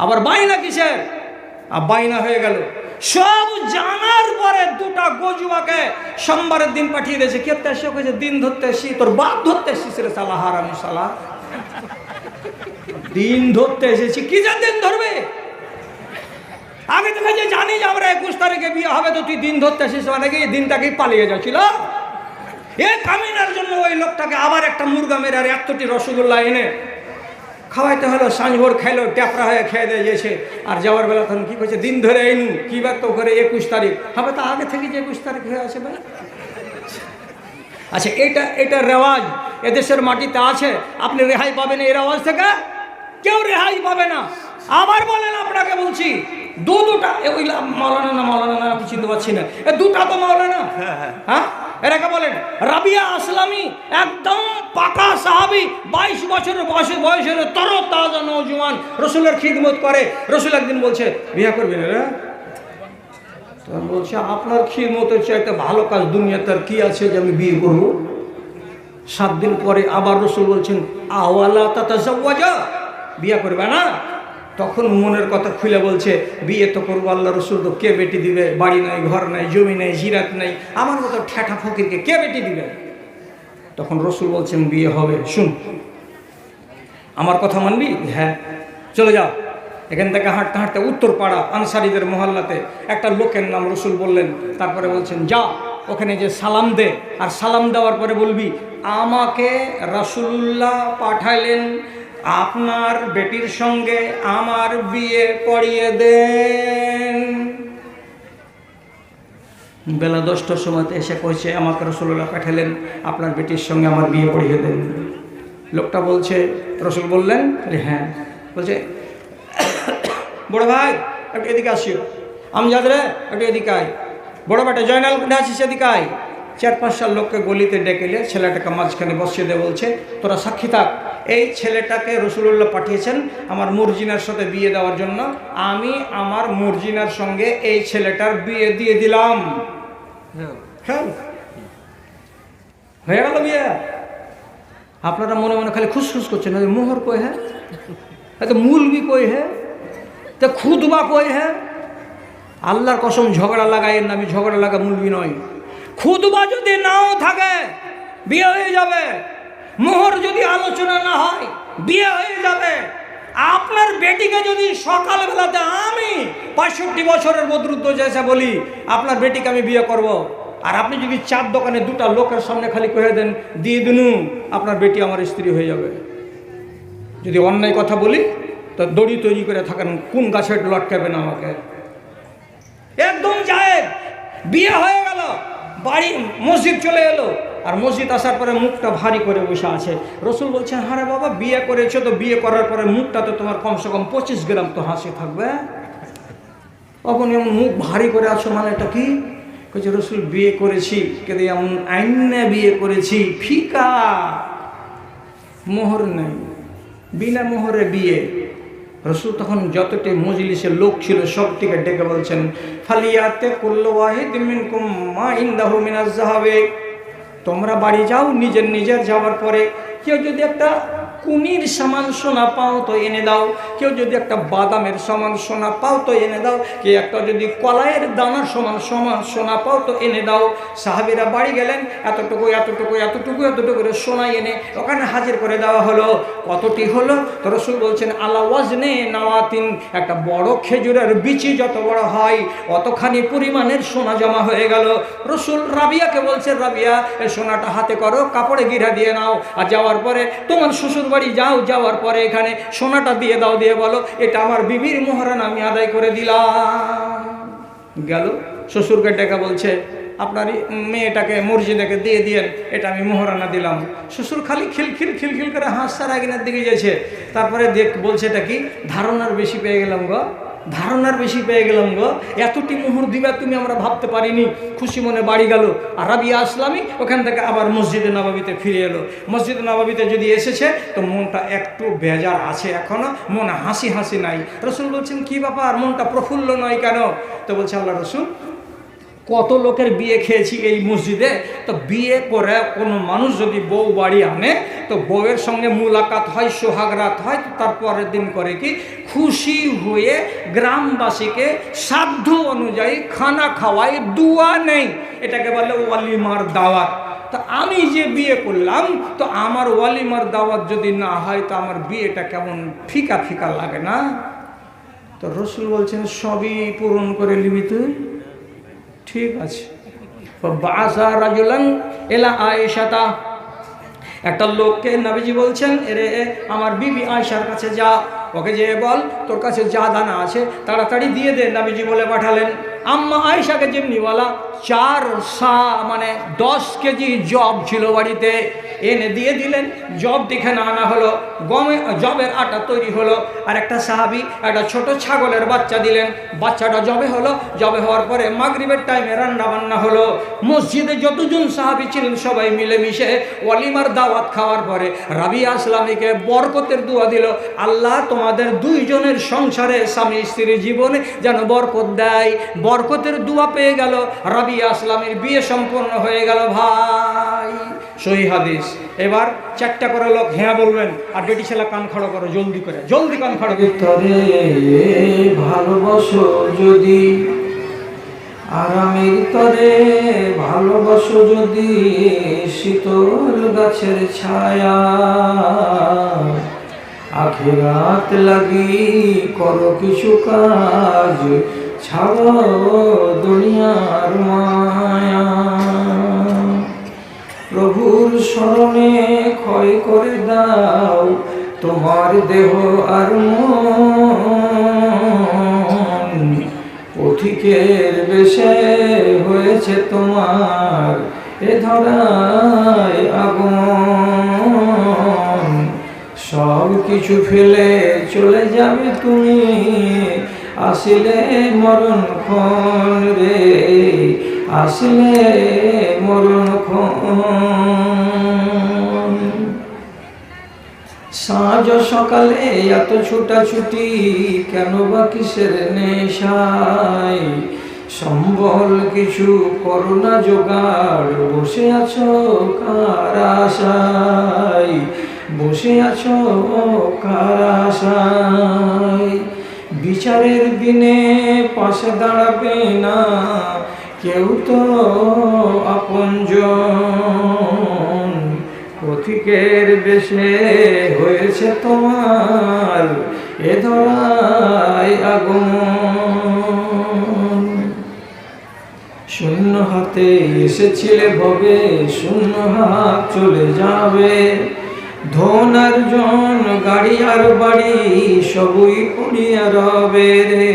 আবার বাইনা কিসের? আর বাইনা হয়ে গেল। সব জানার পরে দুটা গজুয়াকে সোমবারের দিন পাঠিয়ে দিয়েছে। কেতে এসে কইছে দিন ধরতে এসি, তোর বাপ ধরতে এসিস রে শালা হারামি শালা। দিন ধরতে এসেছি, কি যা দিন ধরবে? আগে থেকে যে জানি যে আমরা 21 তারিখে বিয়ে হবে, তো তুই দিন ধরতে এসেছিস মানে কি দিনটাকেই পালিয়ে যাচ্ছিল? এ কামিনার জন্য ওই লোকটাকে আবার একটা মুরগা মেরে আর 100টি রসগোল্লা এনে খাওয়াইতে হলো। সাঁঝভোর খাইলো, ট্যাপরা হয়ে খেয়ে দিয়ে গেছে। আর যাওয়ার বেলা তখন কি করছে, দিন ধরে আইনু কি বার তো করে 21 তারিখ হবে, তা আগে থেকে যে 21 তারিখ হয়ে আছে ভাই। আচ্ছা, এটা রেওয়াজ এদেশের মাটিতে আছে। আপনি রেহাই পাবেন এই রেওয়াজ থেকে? কেউ রেহাই পাবে না। আবার বলেন, আপনাকে বলছি, দুটা ওই মাওলানা না মাওলানা না আমি চিনতে পারছি না, এ দুটা তো মাওলানা। হ্যাঁ, এরাকে বলেন রাবিয়া আসলামী, একদম পাকা সাহাবী, 22 বছরের বয়সের তরতাজা নওজোয়ান, রসুলের খিদমত করে। রসুল একদিন বলছে বিয়ে করবি না রে? তখন বলছে আপনার খিদমতের চাইতে ভালো কাজ দুনিয়াতে আর কি আছে যে আমি বিয়ে করবো? 7 দিন পরে আবার রসুল বলছেন আওয়ালা তাতাজাওয়াজা, বিয়ে করবে না? তখন মনের কথা খুলে বলছে বিয়ে তো করবো, আল্লাহ রসুল তো কে বেটি দিবে? বাড়ি নাই, ঘর নাই, জমি নাই, জিরাত নাই, আমার মতো ঠেঠা ফকিরকে কে বেটি দিবে? তখন রসুল বলছেন বিয়ে হবে, শুন আমার কথা মানবি? হ্যাঁ, চলে যাও। এখান থেকে হাঁটতে হাঁটতে উত্তরপাড়া আনসারীদের মহল্লাতে একটা লোকের নাম রসুল বললেন। তারপরে বলছেন যা ওখানে যে সালাম দে, আর সালাম দেওয়ার পরে বলবি আমাকে রাসূলুল্লাহ পাঠাইলেন আপনার বেটির সঙ্গে আমার বিয়ে পড়িয়ে দেন। বেলা 10টার সময়তে এসে কইছে আমাকে রাসূলুল্লাহ পাঠালেন আপনার বেটির সঙ্গে আমার বিয়ে পড়িয়ে দেন। লোকটা বলছে, রসুল বললেন হ্যাঁ। বলছে বড় ভাই একটু এদিকে আসিও, আমজাদ রে একটু এদিকে আয়, বড় বেটা জয়নাল কোথায় আছিস এদিকে আয়। 4-5 লোককে গলিতে ডেকেলে ছেলেটাকে মাঝখানে বসিয়ে দিয়ে বলছে তোরা সাক্ষী থাক, এই ছেলেটাকে রাসূলুল্লাহ পাঠিয়েছেন আমার মুরজিনার সাথে বিয়ে দেওয়ার জন্য, আমি আমার মুরজিনার সঙ্গে এই ছেলেটার বিয়ে দিয়ে দিলাম। হ্যাঁ, হয়ে গেল বিয়ে। আপনারা মনে মনে খালি খুশখুশ করছেন, মোহর কই হ্যাঁ, তো মূলবি কই হ্যাঁ, তো খুদবা কই হ্যাঁ। আল্লাহর কসম ঝগড়া লাগাইয়েন না, আমি ঝগড়া লাগা মূলবি নয়। খুদবা যদি নাও থাকে বিয়ে হয়ে যাবে, মোহর যদি আলোচনা না হয় বিয়ে হয়ে যাবে। আপনার বেটিকে যদি সকালবেলাতে আমি 65 বছরের বদরুদ্দ জেসে বলি আপনার বেটিকে আমি বিয়ে করব, আর আপনি যদি 4 দোকানে 2টা লোকের সামনে খালি কয়ে দেন দিয়ে দিনু আপনার বেটি আমার স্ত্রী হয়ে যাবে। যদি অন্যায় কথা বলি তো দড়ি তৈরি করে থাকেন, কোন গাছে লটকাবেন আমাকে। একদম যায় বিয়ে হয়ে গেল, বাড়ি মসজিদ চলে এলো, আর মসজিদ আসার পরে মুখটা ভারী করে বসে আছে। রসুল বলছেন হারে বাবা বিয়ে করেছো তো বিয়ে করার পরে মুখটা তো তোমার কমসে কম 25 গ্রাম তো হাসি থাকবে, তখন এমন মুখ ভারী করে আছো মানে এটা কি? বলছে রসুল বিয়ে করেছি কিন্তু এমন আইনে বিয়ে করেছি ফিকা, মোহর নেই, বিনা মোহরে বিয়ে। রসুল তখন যতটি মজলিসের লোক ছিল সবটিকে ডেকে বলছেন ফালিয়াতে কুল্লু ওয়াহিদ মিনকুম মা ইনদাহু মিনাজ যাহাবে, তোমরা বাড়ি যাও, নিজের যাওয়ার পরে কেউ যদি একটা কুনির সমান সোনা পাও তো এনে দাও, কেউ যদি একটা বাদামের সমান সোনা পাও তো এনে দাও, কেউ একটা যদি কলাইয়ের দানার সমান সোনা পাও তো এনে দাও। সাহাবীরা বাড়ি গেলেন, এতটুকু করে সোনা এনে ওখানে হাজির করে দেওয়া হলো। কতটি হলো? তো রাসূল বলছেন আলা ওয়াজনে নাওয়াতিন, একটা বড় খেজুরের বিচি যত বড় হয় অতখানি পরিমাণের সোনা জমা হয়ে গেল। রাসূল রাবিয়াকে বলছেন রাবিয়া এই সোনাটা হাতে করো, কাপড়ে গিরা দিয়ে নাও, আর যাওয়ার পরে তোমার শ্বশুর বাড়ি যাও, যাওয়ার পরে এখানে সোনাটা দিয়ে দাও, দিয়ে বলো এটা আমার বিবির মোহরান আমি আদায় করে দিলাম। গেল শ্বশুরকে ডেকে বলছে আপনার মেয়েটাকে মসজিদে দিয়ে দিয়েন, এটা আমি মোহরানা দিলাম। শ্বশুর খালি খিলখিল করে হাঁসছার আগিনার দিকে গেছে। তারপরে বলছে এটা কি ধারণার বেশি পেয়ে গেলাম গো, ধারণার বেশি পেয়ে গেলাম গো, এতটি মোহর দিবা তুমি আমরা ভাবতে পারিনি। খুশি মনে বাড়ি গেল, আর রাবিয়া আসলামী ওখান থেকে আবার মসজিদে নববীতে ফিরে এলো। মসজিদে নববীতে যদি এসেছে তো মনটা একটু বেজার আছে, এখনো মনে হাসি নাই। রসুল বলছেন কি ব্যাপার, মনটা প্রফুল্ল নয় কেন? তো বলছে আল্লাহ রসুল কত লোকের বিয়ে খেয়েছি এই মসজিদে। তো বিয়ে করে কোনো মানুষ যদি বউ বাড়ি আনে তো বউয়ের সঙ্গে মুলাকাত হয়, সোহাগরাত হয়, তো তারপরের দিন করে কি খুশি হয়ে গ্রামবাসীকে সাধ্য অনুযায়ী খানা খাওয়ায়, দুয়া নেই, এটাকে বলে ওয়ালিমার দাওয়াত। তো আমি যে বিয়ে করলাম, তো আমার ওয়ালিমার দাওয়াত যদি না হয় তো আমার বিয়েটা কেমন ফিকা ফিকা লাগে না? তো রসুল বলছেন সবই পূরণ করে নিবি তুই, ঠিক আছে। বাসা রাজুলান এলা আয়েশাতা, একটা লোককে নবীজি বলছেন এরে আমার বিবি আয়েশার কাছে যা, ওকে যে বল তোর কাছে যা দানা আছে তাড়াতাড়ি দিয়ে দে। নবীজি বলে পাঠালেন। আম্মা আয়েশাকে যেমনিওয়ালা 4 সা মানে 10 কেজি জব ছিল বাড়িতে, এনে দিয়ে দিলেন। জব দেখে না আনা হলো, জবের আটা তৈরি হলো। আর একটা সাহাবি একটা ছোট ছাগলের বাচ্চা দিলেন, বাচ্চাটা জবে হলো। জবে হওয়ার পরে মাগরিবের টাইমে রান্না বান্না হলো। মসজিদে যতজন সাহাবি ছিলেন সবাই মিলেমিশে ওয়ালিমার দাওয়াত খাওয়ার পরে রাবিয়া আসলামীকে বরকতের দোয়া দিল, আল্লাহ তোমাদের দুইজনের সংসারে স্বামী স্ত্রীর জীবনে যেন বরকত দেয়। বরকতের দোয়া পেয়ে গেল, রাবিয়া আসলামীর বিয়ে সম্পন্ন হয়ে গেল। ভাই সহিহ হাদিস। এবার 4টা করে লোক হ্যাঁ বলবেন, আর বেটি ছেলে কান খাড়ো করো, জলদি করে, জলদি কান খাড়ো। ভিতরে ভালোবাসো যদি, আরামের তরে ভালোবাসো যদি, শীতল গাছের ছায়া, আখিরাত লাগি করো কিছু কাজ, ছাড়ো দুনিয়ার মায়া। প্রভুর স্মরণে ক্ষয় করে দাও তোমার দেহ আর মন, পথিকের বেশে হয়েছে তোমার এ ধরায় আগুন। সব কিছু ফেলে চলে যাবে তুমি, আসিলে মরণক্ষণ রে, আসিলে মরণক্ষণ। সাঁঝ সকালে এত ছুটাছুটি কেন বা কিসের নেশায়, সম্বল কিছু করো না জোগাড়, বসে আছো কার আশায়, বসে আছো কার আশায়। বিচারের দিনে পাশে দাঁড়াবে না কেউ তো আপনজন, পথিকের বেশে হয়েছে তোমার এ ধরায় আগমন। শূন্য হাতে এসেছিলে ভবে, শূন্য হাত চলে যাবে। ধন আর জন গাড়ি আর বাড়ি সবই পড়িয়া রবে রে,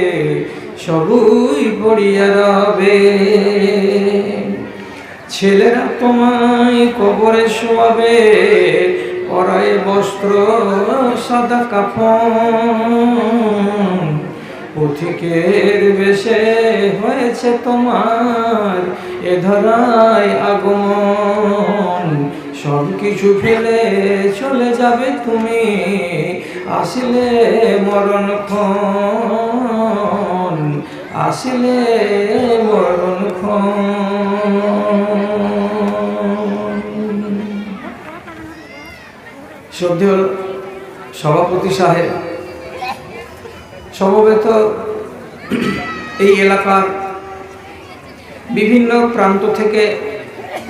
সবই পড়িয়া রবে। ছেলেরা তোমায় কবরে শোয়াবে, পরায় বস্ত্র সাদা কাফন, পথিকের বেশে হয়েছে তোমার এ ধরায় আগমন। সব কিছু ফেলে চলে যাবে তুমি, আসিলে মরণক্ষণ, আসিলে মরণক্ষণ। শ্রদ্ধেয় সভাপতি সাহেব, সমবেত এই এলাকার বিভিন্ন প্রান্ত থেকে,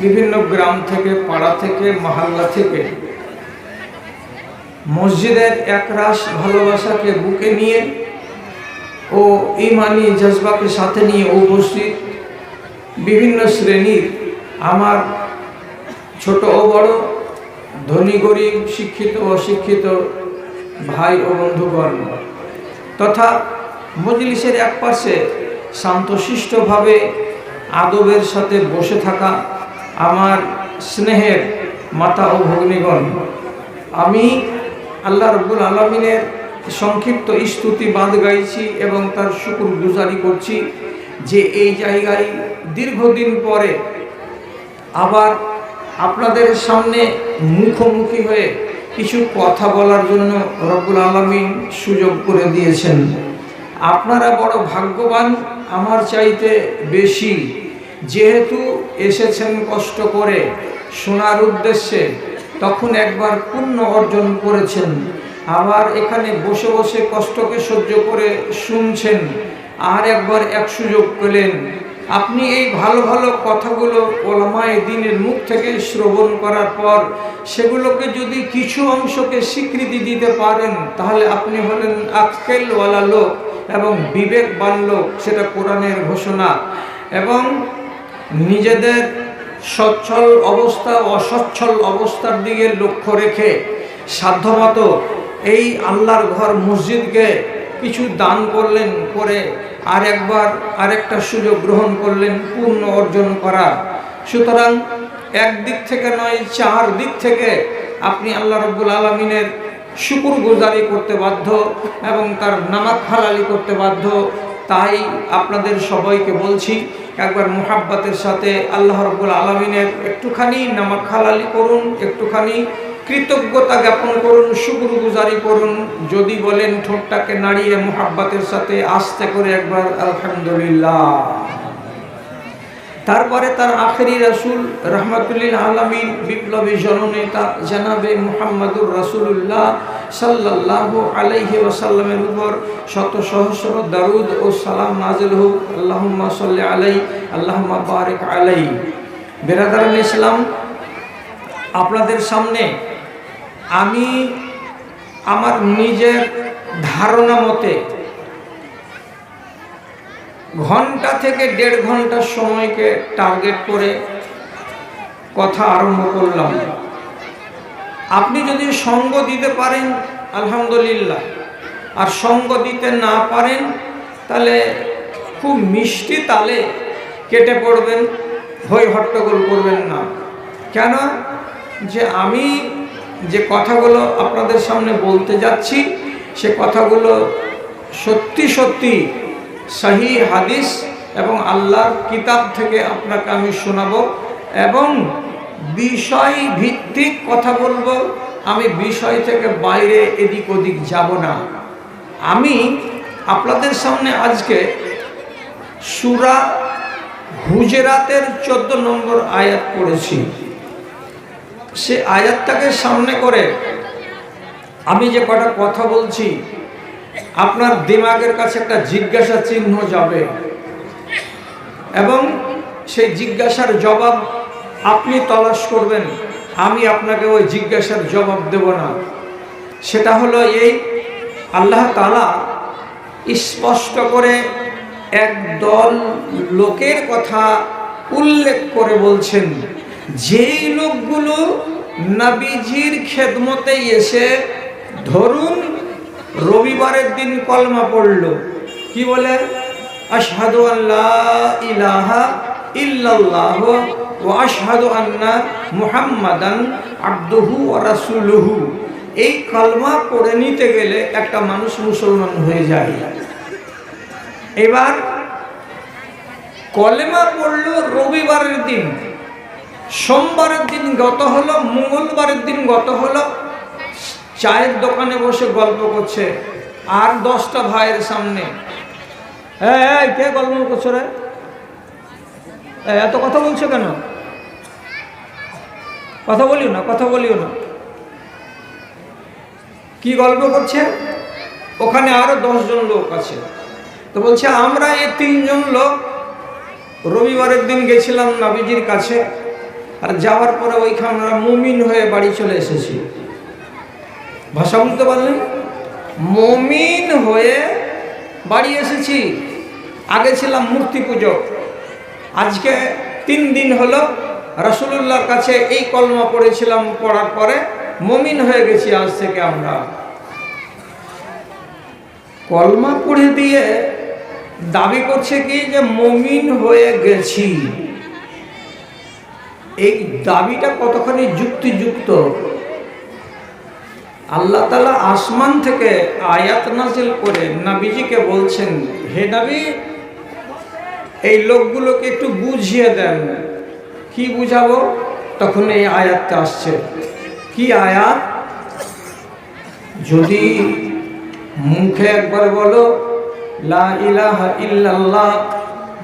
বিভিন্ন গ্রাম থেকে, পাড়া থেকে, মহল্লা থেকে মসজিদের একরাশ ভালোবাসাকে বুকে নিয়ে ও ঈমানি জজবাকে সাথে নিয়ে উপস্থিত বিভিন্ন শ্রেণীর আমার ছোট ও বড়, ধনী গরিব, শিক্ষিত অশিক্ষিত ভাই ও বন্ধুগণ তথা মজলিসের এক পাশে শান্তশিষ্টভাবে আদবের সাথে বসে থাকা আমার স্নেহের মাতা ও ভগ্নীগণ, আমি আল্লাহ রাব্বুল আলামিনের সংক্ষিপ্ত স্তুতি বাঁধ গাইছি এবং তার শুকর গুজারি করছি যে এই জায়গায় দীর্ঘদিন পরে আবার আপনাদের সামনে মুখোমুখি হয়ে কিছু কথা বলার জন্য রব্বুল আলামিন সুযোগ করে দিয়েছেন। আপনারা বড় ভাগ্যবান, আমার চাইতে বেশি, যেহেতু এসেছেন কষ্ট করে শোনার উদ্দেশ্যে, তখন একবার পুণ্য অর্জন করেছেন, আবার এখানে বসে বসে কষ্টকে সহ্য করে শুনছেন, আর একবার এক সুযোগ পেলেন। আপনি এই ভালো ভালো কথাগুলো ওলামায়ে দ্বীনের মুখ থেকে শ্রবণ করার পর সেগুলোকে যদি কিছু অংশকে স্বীকৃতি দিতে পারেন, তাহলে আপনি হলেন আক্কেলওয়ালা লোক এবং বিবেকবান লোক, সেটা কোরআনের ঘোষণা। এবং নিজেদের সচ্ছল অবস্থা অসচ্ছল অবস্থার দিকে লক্ষ্য রেখে সাধ্যমতো এই আল্লাহর ঘর মসজিদকে কিছু দান করলেন, করে আরেকটা সুযোগ গ্রহণ করলেন পূর্ণ অর্জন করার। সুতরাং একদিক থেকে নয়, চার দিক থেকে আপনি আল্লাহ রাব্বুল আলামিনের শুকরগুজারি করতে বাধ্য এবং তার নামাক হালালি করতে বাধ্য। তাই আপনাদের সবাইকে বলছি, একবার মুহাব্বতের সাথে আল্লাহ রাব্বুল আলামিনের একটুখানি নামাক হালালি করুন, একটুখানি কৃতজ্ঞতা জ্ঞাপন করুন, শুকরগুজারি করুন। যদি বলেন ঠোঁটটাকে নাড়িয়ে মুহাব্বতের সাথে আস্তে করে একবার আলহামদুলিল্লাহ। তারপরে তার আখেরি রাসূল রহমাতুল্লিল আলামিন বিপ্লবী জননেতা জনাবে মুহাম্মদুর রাসূলুল্লাহ সাল্লাল্লাহু আলাইহি ওয়াসাল্লামের উপর শত সহস্র দারুদ ও সালাম নাজিল হোক। আল্লাহুম্মা সাল্লি আলাইহি আল্লাহুম্মা বারিক আলাইহি। বিরাদারান ইসলাম, আপনাদের সামনে আমি আমার নিজের ধারণা মতে ঘন্টা থেকে 1.5 ঘন্টার সময়কে টার্গেট করে কথা আরম্ভ করলাম। আপনি যদি সঙ্গ দিতে পারেন আলহামদুলিল্লাহ, আর সঙ্গ দিতে না পারেন তাহলে খুব মিষ্টি তালে কেটে পড়বেন, হই হট্টগোল করবেন না। কেন? যে আমি যে কথাগুলো আপনাদের সামনে বলতে যাচ্ছি সে কথাগুলো সত্যি সত্যি সহি হাদিস এবং আল্লাহর কিতাব থেকে আপনাকে আমি শোনাবো এবং বিষয় ভিত্তিক কথা বলবো। আমি বিষয় থেকে বাইরে এদিক ওদিক যাব না। আমি আপনাদের সামনে আজকে সূরা হুজরাতের 14 নম্বর আয়াত পড়েছি। সে আয়াতটাকে সামনে করে আমি যে কটা কথা বলছি, আপনার দিমাগের কাছে একটা জিজ্ঞাসা চিহ্ন যাবে এবং সেই জিজ্ঞাসার জবাব আপনি তলাশ করবেন। আমি আপনাকে ওই জিজ্ঞাসার জবাব দেব না। সেটা হলো এই, আল্লাহ তাআলা স্পষ্ট করে একদল লোকের কথা উল্লেখ করে বলছেন, যেই লোকগুলো নবীজির খেদমতে এসে ধরুন রবিবারের দিন কলমা পড়লো, কি বলে? আশহাদু আল্লা ইলাহা ইল্লাল্লাহ ওয়া আশহাদু আন্না মুহাম্মাদান আবদুহু ওয়া রাসূলুহু। এই কলমা পড়ে নিতে গেলে একটা মানুষ মুসলমান হয়ে যায়। এবার কলেমা পড়লো রবিবারের দিন, সোমবারের দিন গত হলো, মঙ্গলবারের দিন গত হলো, চায়ের দোকানে বসে গল্প করছে আর 10টা ভাইয়ের সামনে। এই কে গল্প করছো রে? এত কথা বলছো কেন? কথা বলিও না, কথা বলিও না। কি গল্প করছে? ওখানে আরো 10 জন লোক আছে। তো বলছে আমরা এই 3 জন লোক রবিবারের দিন গেছিলাম নবীজির কাছে, আর যাওয়ার পরে ওইখানে আমরা মুমিন হয়ে বাড়ি চলে এসেছি। ভাষা বুঝতে পারলেন? মুমিন হয়ে বাড়ি এসেছি। আগে ছিলাম মূর্তি পূজক, আজকে 3 দিন হলো রাসূলুল্লাহর কাছে এই কলমা পড়েছিলাম, পড়ার পরে মুমিন হয়ে গেছি। আজ থেকে আমরা কলমা পড়ে দিয়ে দাবি করছে কি যে মুমিন হয়ে গেছি। এই দাবিটা কতখানি যুক্তিযুক্ত? আল্লাহ তাআলা আসমান থেকে আয়াত নাযিল করে নবীজিকে বলছেন, হে নবী, এই লোকগুলোকে একটু বুঝিয়ে দেন। কি বুঝাবো? তখন এই আয়াতটা আসছে। কি আয়াত? যদি মুখে একবার বলো লা ইলাহা ইল্লাল্লাহ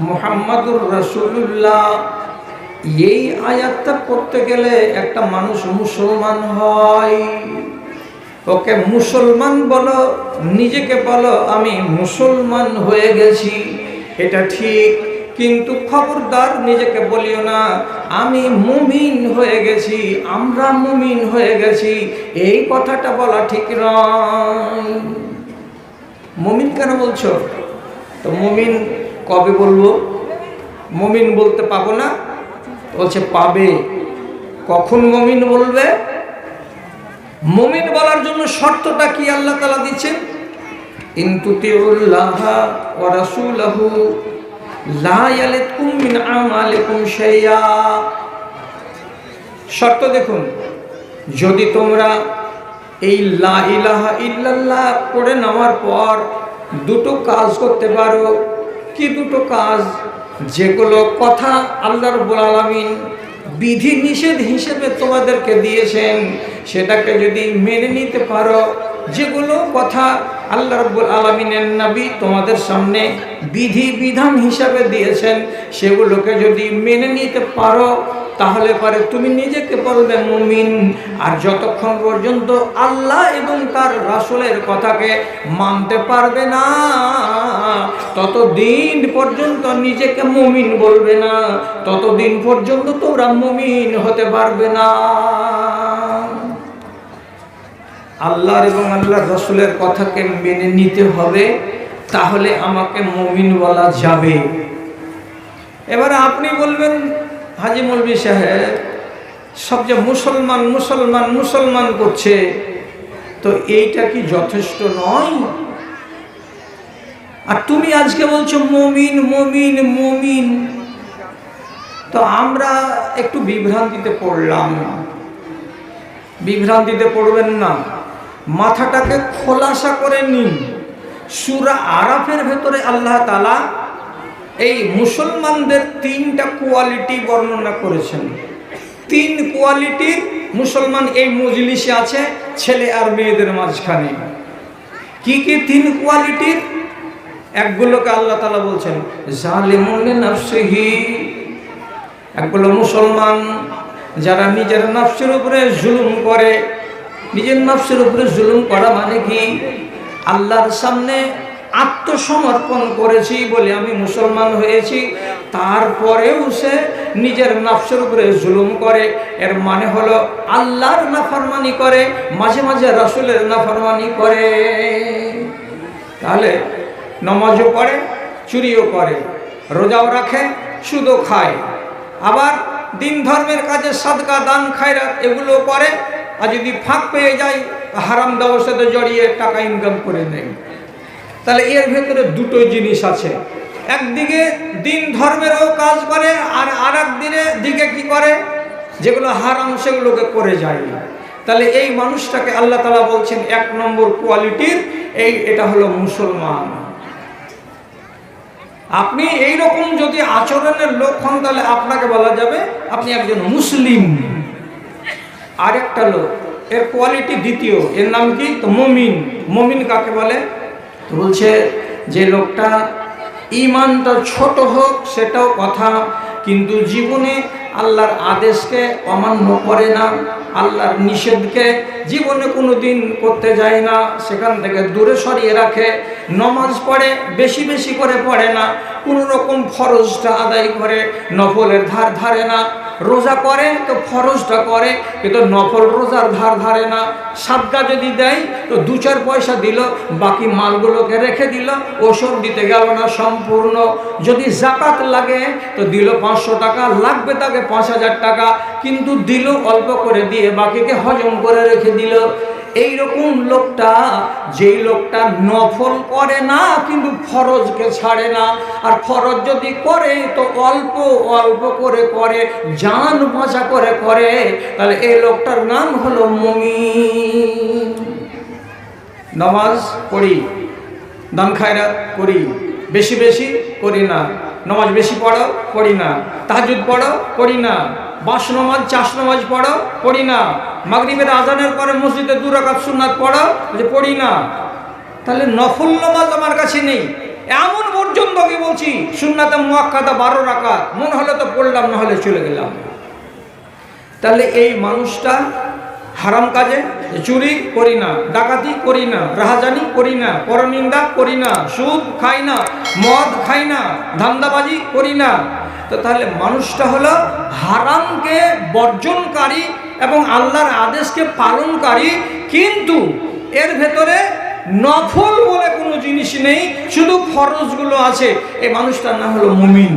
মুহাম্মাদুর রাসূলুল্লাহ, এই আয়াতটা পড়তে গেলে একটা মানুষ মুসলমান হয়। ওকে মুসলমান বলো, নিজেকে বলো আমি মুসলমান হয়ে গেছি, এটা ঠিক, কিন্তু খবরদার নিজেকে বলিও না আমি মুমিন হয়ে গেছি, আমরা মুমিন হয়ে গেছি, এই কথাটা বলা ঠিক নয়। মুমিন কেন বলছো? তো মুমিন কবে বলবো? মুমিন বলতে পাবো না? বলছে পাবে। কখন মুমিন বলবে? মুমিন বলার জন্য শর্তটা কি আল্লাহ তাআলা দিচ্ছেন? ইন তুতিউল্লাহ ওয়া রাসূলাহু লা ইয়ালিতকুম মিন আমালিকুম শাইআ। শর্ত দেখুন, যদি তোমরা এই লা ইলাহা ইল্লাল্লাহ পড়ে নেওয়ার পর দুটো কাজ করতে পারো। কি দুটো কাজ? যেগুলো কথা আল্লাহ রাব্বুল আলামিন বিধি নিষেধ হিসেবে তোমাদেরকে দিয়েছেন, সেটাকে যদি মেনে নিতে পারো, যেগুলো কথা আল্লাহ রাব্বুল আলামিনের নবী তোমাদের সামনে বিধি বিধান হিসাবে দিয়েছেন, সেগুলোকে যদি মেনে নিতে পারো, তাহলে পরে তুমি নিজেকে বলবে মুমিন। আর যতক্ষণ পর্যন্ত আল্লাহ এবং তার রাসূলের কথাকে মানতে পারবে না, ততদিন পর্যন্ত নিজেকে মুমিন বলবে না, ততদিন পর্যন্ত তোমরা মুমিন হতে পারবে না। আল্লাহর এবং আল্লাহর রাসূলের কথাকে মেনে নিতে হবে, তাহলে আমাকে মুমিন বলা যাবে। এবারে আপনি বলবেন, হাজী মৌলভী সাহেব সব যে মুসলমান মুসলমান মুসলমান করছে, তো এইটা কি যথেষ্ট নয়? আর তুমি আজকে বলছো মুমিন মুমিন মুমিন। তো আমরা একটু বিভ্রান্তিতে পড়লাম। বিভ্রান্তিতে পড়বেন না, মাথাটাকে খোলাসা করে নিন। সূরা আরাফের ভেতরে আল্লাহ তাআলা এই মুসলমানদের তিনটা কোয়ালিটি বর্ণনা করেছেন। তিন কোয়ালিটির মুসলমান এই মজলিসে আছে, ছেলে আর মেয়েদের মাঝখানে। কি কি তিন কোয়ালিটির? একগুলোকে আল্লাহ তাআলা বলছেন জালিমুন লিনাফসিহি। একগুলো মুসলমান যারা নিজের নফসের উপরে জুলুম করে। নিজের নফসের উপরে জুলুম করা মানে কি? আল্লাহর সামনে আত্মসমর্পণ করেছি বলে আমি মুসলমান হয়েছি, তারপরেও সে নিজের নফসের উপরে জুলুম করে। এর মানে হলো আল্লাহর নাফরমানি করে, মাঝে মাঝে রাসূলের নাফরমানি করে। তাহলে নামাজও পড়ে, চুরিও করে, রোজাও রাখে, সুদও খায়, আবার দিন ধর্মের কাজে সাদকা দান খায়রাত এগুলো করে। আর যদি ফাঁক পেয়ে যায় হারাম দাওয়ার সাথে জড়িয়ে টাকা ইনকাম করে নেয়। তাহলে এর ভেতরে দুটো জিনিস আছে। একদিকে দিন ধর্মেরও কাজ করে, আর আরেক দিকে কি করে? যেগুলো হারাম সেগুলোকে করে যায়। তাহলে এই মানুষটাকে আল্লাহ তাআলা বলছেন এক নম্বর কোয়ালিটির, এটা হলো মুসলমান। আপনি এই রকম যদি আচরণের লোক হন, তাহলে আপনাকে বলা যাবে আপনি একজন মুসলিম। আরেকটা লোক, এর কোয়ালিটি দ্বিতীয়, এর নাম কি? তো মুমিন। মুমিন কাকে বলে? তো বলছে যে লোকটা ঈমানটা ছোট হোক সেটাও কথা, কিন্তু জীবনে আল্লাহর আদেশকে অমান্য করে না, আল্লাহর নিষেধকে জীবনে কোনো দিন করতে যায় না, সেখান থেকে দূরে সরিয়ে রাখে। নমাজ পড়ে, বেশি বেশি করে পড়ে না, কোনো রকম ফরজটা আদায় করে, নফলের ধার ধারে না। রোজা করে তো ফরজটা করে, কিন্তু নফল রোজার ধার ধারে না। সাদকা যদি দেয় তো 2-4 পয়সা দিল, বাকি মালগুলোকে রেখে দিল, ওসব দিতে গেল না সম্পূর্ণ। যদি জাকাত লাগে তো দিল 500 টাকা, লাগবে তাকে 5000 টাকা, কিন্তু দিল অল্প করে দিয়ে বাকিকে হজম করে রেখে দিল। এইরকম লোকটা, যেই লোকটা নফল করে না কিন্তু ফরজকে ছাড়ে না, আর ফরজ যদি করে তো অল্প অল্প করে করে, জান বাঁচা করে করে, তাহলে এই লোকটার নাম হলো মুমিন। নামাজ পড়ি, দান খায়রাত করি, বেশি বেশি করি না। নামাজ বেশি পড়ো, পড়ি না। তাহাজ্জুদ পড়ো, পড়ি না। 5 নামাজ 4 নামাজ পড়ো, পড়ি না। মাগরিবের আজানের পরে মসজিদে 2 রাকাত সুন্নাত পড়ো, পড়ি না। তাহলে নফল নামাজ আমার কাছে নেই, এমন পর্যন্ত তোকে বলছি সুন্নাতে মুআক্কাদা 12 রাকাত, মনে হলে তো পড়লাম, না হলে চলে গেলাম। তাহলে এই মানুষটা হারাম কাজে, চুরি করি না, ডাকাতি করি না, রাহাজানি করি না, পরনিন্দা করি না, সুদ খাই না, মদ খাই না, ধান্দাবাজি করি না। তো তাহলে মানুষটা হলো হারামকে বর্জনকারী এবং আল্লাহর আদেশকে পালনকারী, কিন্তু এর ভেতরে নফল বলে কোনো জিনিস নেই, শুধু ফরজগুলো আছে। এই মানুষটার নাম হলো মুমিন।